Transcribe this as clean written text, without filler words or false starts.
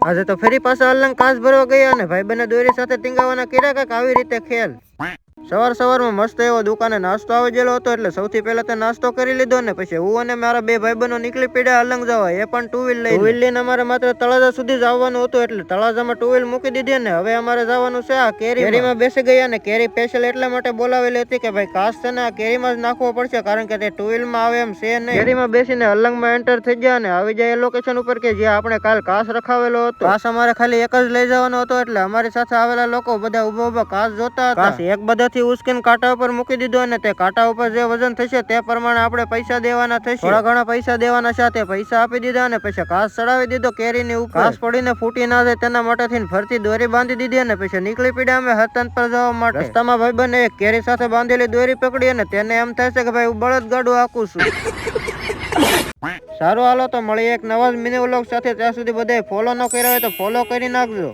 આજે તો ફરી પાછા અલંગ કાચ ભરવા ગયા અને ભાઈબંધને દોરી સાથે ટીંગાવાના કર્યા કાંઈક આવી રીતે ખેલ. સવારમાં મસ્ત એવો દુકાને નાસ્તો આવી ગયેલો હતો એટલે સૌથી પહેલા તો નાસ્તો કરી લીધો ને પછી હું અને મારા બે ભાઈબંધો નીકળી પડ્યા અલંગ જવા. એ પણ ટુ વ્હીલ લઈને અમારે માત્ર તળાજા સુધી જ આવવાનું હતું એટલે તળાજામાં ટુ વ્હીલ મૂકી દીધી ને હવે અમારે જવાનું છે આ કેરીમાં બેસી ગયા ને કેરી સ્પેશિયલ એટલા માટે બોલાવેલી હતી કે ભાઈ કાચ છે ને આ કેરીમાં જ નાખવો પડશે કારણ કે તે ટુ વ્હીલમાં આવે એમ છે નહીં. કેરીમાં બેસીને અલંગમાં એન્ટર થઈ ગયા અને આવી જાય એ લોકેશન ઉપર કે જ્યાં આપણે કાલ કાચ રખાવેલો હતો. કાચ અમારે ખાલી એક જ લઈ જવાનો હતો એટલે અમારી સાથે આવેલા લોકો બધા ઉભા કાચ જોતા હતા. એક બધાથી ઉશ્કેન કાંટા ઉપર મૂકી દીધો અને તે કાંટા ઉપર જે વજન થશે તે પ્રમાણે આપણે પૈસા દેવાના થશે. થોડા ઘણા પૈસા દેવાના સાથે પૈસા આપી દીધા અને પછી કાચ ચડાવી દીધો કેરીની ઉપર. કાચ પડીને ફૂટી ના જાય તેના માટે થઈને ફરતી દોરી બાંધી દીધી અને પછી નીકળી પડ્યા અમે હતન પર જવા માટે. રસ્તામાં ભાઈબંધે એક કેરી સાથે બાંધેલી દોરી પકડી અને તેને એમ થાય છે કે ભાઈ હું બળદ ગાડું આકું છું. સારું હાલો તો મળીએ એક નવા જ મિની વ્લોગ સાથે. ત્યાં સુધી બધાએ ફોલો ન કર્યા હોય તો ફોલો કરી નાખજો.